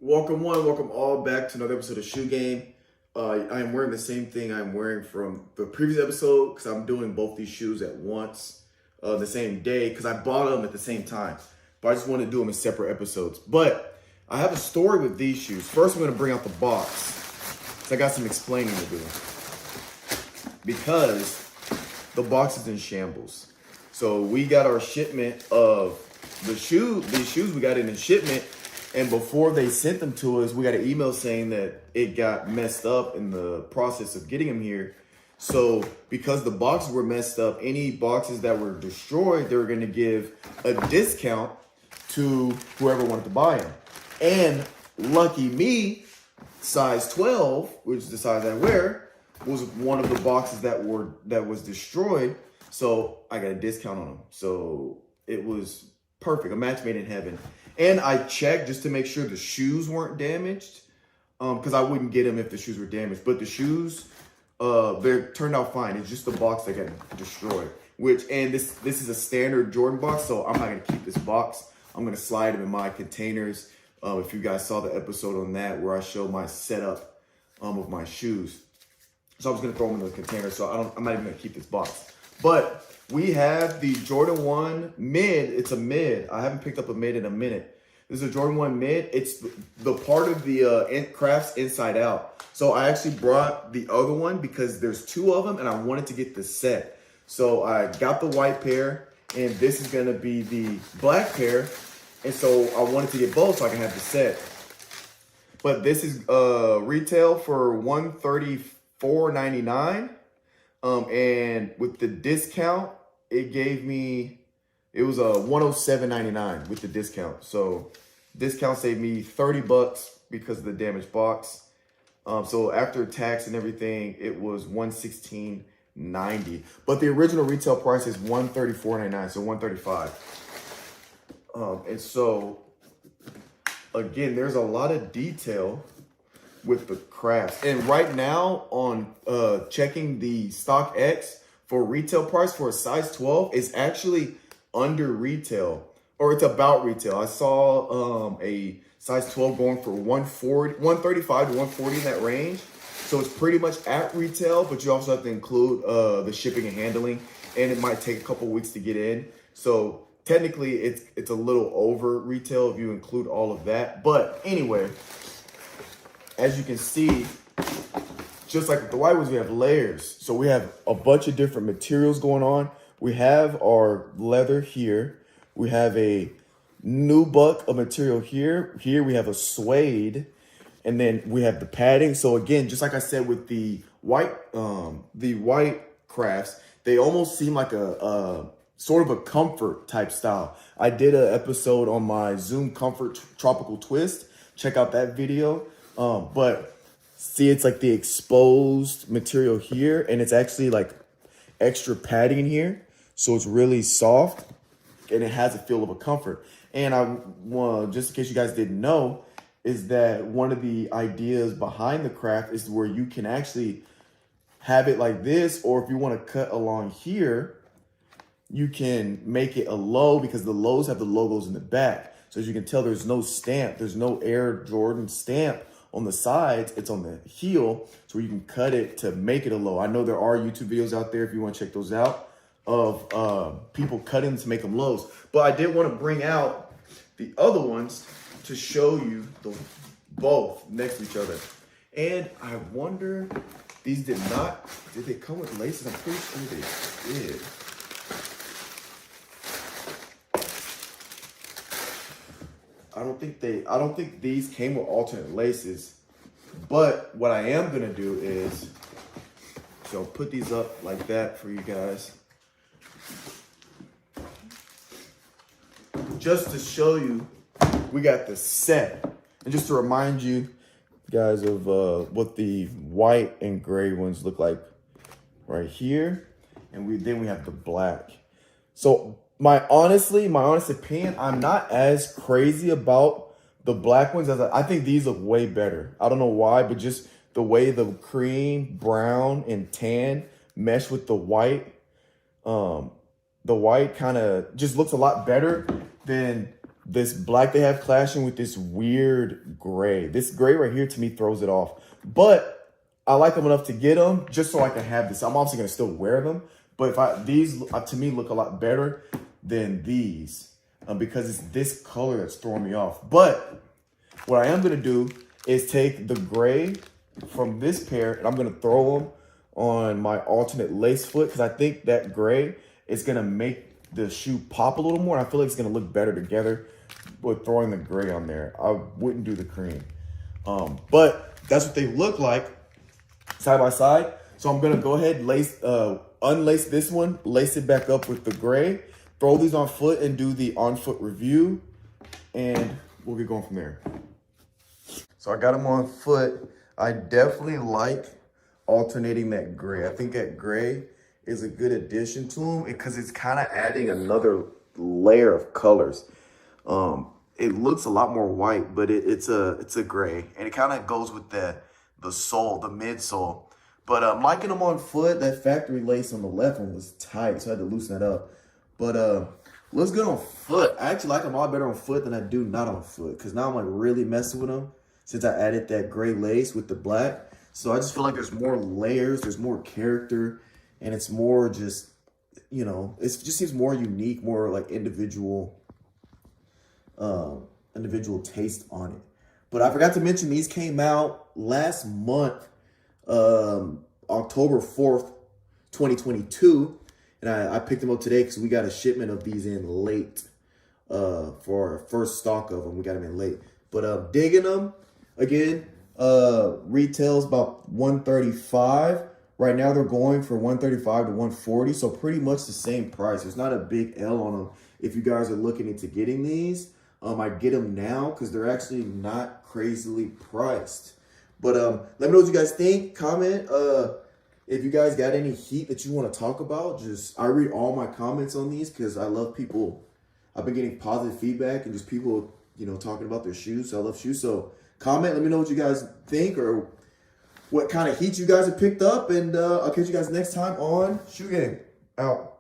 Welcome welcome all back to another episode of Shoe Game. I am wearing the same thing I'm wearing from the previous episode because I'm doing both these shoes at once, the same day because I bought them at the same time. But I just want to do them in separate episodes. But I have a story with these shoes. First, I'm going to bring out the box. So I got some explaining to do because the box is in shambles. So we got our shipment of these shoes we got in shipment. And before they sent them to us, we got an email saying that it got messed up in the process of getting them here. So because the boxes were messed up, any boxes that were destroyed, they were going to give a discount to whoever wanted to buy them. And lucky me, size 12, which is the size I wear, was one of the boxes that was destroyed. So I got a discount on them. So it was perfect, a match made in heaven. And I checked just to make sure the shoes weren't damaged, because I wouldn't get them if the shoes were damaged. But the shoes, they turned out fine. It's just the box that got destroyed. This is a standard Jordan box, so I'm not gonna keep this box. I'm gonna slide them in my containers. If you guys saw the episode on that where I show my setup of my shoes, so I was gonna throw them in the container. So I'm not even gonna keep this box. But we have the Jordan 1 mid. It's a mid. I haven't picked up a mid in a minute. This is a Jordan 1 mid. It's the part of the crafts inside out. So I actually brought the other one because there's two of them and I wanted to get the set. So I got the white pair and this is going to be the black pair. And so I wanted to get both so I can have the set. But this is retail for $134.99. And with the discount, it was a $107.99 with the discount. So discount saved me $30 because of the damaged box. So after tax and everything, it was $116.90. But the original retail price is $134.99, so $135. And so again, there's a lot of detail with the crafts. And right now on checking the StockX for retail price for a size 12 is actually under retail, or it's about retail. I saw a size 12 going for 135 to 140 in that range. So it's pretty much at retail, but you also have to include the shipping and handling, and it might take a couple weeks to get in. So technically it's a little over retail if you include all of that. But anyway, as you can see, just like with the white ones, we have layers. So we have a bunch of different materials going on. We have our leather here. We have a nubuck of material here. Here we have a suede. And then we have the padding. So again, just like I said with the white crafts, they almost seem like a sort of a comfort type style. I did an episode on my Zoom Comfort Tropical Twist. Check out that video. But see, it's like the exposed material here, and it's actually like extra padding in here. So it's really soft and it has a feel of a comfort. And just in case you guys didn't know, is that one of the ideas behind the craft is where you can actually have it like this, or if you want to cut along here, you can make it a low because the lows have the logos in the back. So as you can tell, there's no stamp. There's no Air Jordan stamp on the sides. It's on the heel, so you can cut it to make it a low. I know there are YouTube videos out there if you want to check those out of people cutting to make them lows. But I did want to bring out the other ones to show you both next to each other. And I wonder, did they come with laces? I'm pretty sure they did. I don't think these came with alternate laces, but what I am gonna do is, so put these up like that for you guys. Just to show you, we got the set. And just to remind you guys of what the white and gray ones look like right here. And then we have the black. So my honest opinion, I'm not as crazy about the black ones. I think these look way better. I don't know why, but just the way the cream, brown, and tan mesh with the white. The white kind of just looks a lot better than this black they have clashing with this weird gray. This gray right here to me throws it off. But I like them enough to get them just so I can have this. I'm obviously gonna still wear them, but these to me look a lot better than these because it's this color that's throwing me off. But what I am gonna do is take the gray from this pair and I'm gonna throw them on my alternate lace foot because I think that gray is gonna make the shoe pop a little more. And I feel like it's gonna look better together with throwing the gray on there. I wouldn't do the cream. But that's what they look like side by side. So I'm gonna go ahead, unlace this one, lace it back up with the gray, throw these on foot and do the on foot review, and we'll get going from there. So I got them on foot. I definitely like alternating that gray. I think that gray is a good addition to them because it's kind of adding another layer of colors. It looks a lot more white, but it's a gray, and it kind of goes with the sole, the midsole. But I'm liking them on foot. That factory lace on the left one was tight, so I had to loosen that up. But looks good on foot. I actually like them a lot better on foot than I do not on foot because now I'm like really messing with them since I added that gray lace with the black. So I just feel like there's more layers, there's more character, and it's more just, you know, it just seems more unique, more like individual taste on it. But I forgot to mention these came out last month, October 4th, 2022. And I picked them up today because we got a shipment of these in late for our first stock of them. We got them in late. But digging them. Again, retails about $135. Right now they're going for $135 to $140. So pretty much the same price. There's not a big L on them. If you guys are looking into getting these, I get them now because they're actually not crazily priced. But let me know what you guys think. Comment if you guys got any heat that you want to talk about. I read all my comments on these because I love people. I've been getting positive feedback and just people, you know, talking about their shoes. So I love shoes. So comment, let me know what you guys think or what kind of heat you guys have picked up. And I'll catch you guys next time on Shoe Gang. Out.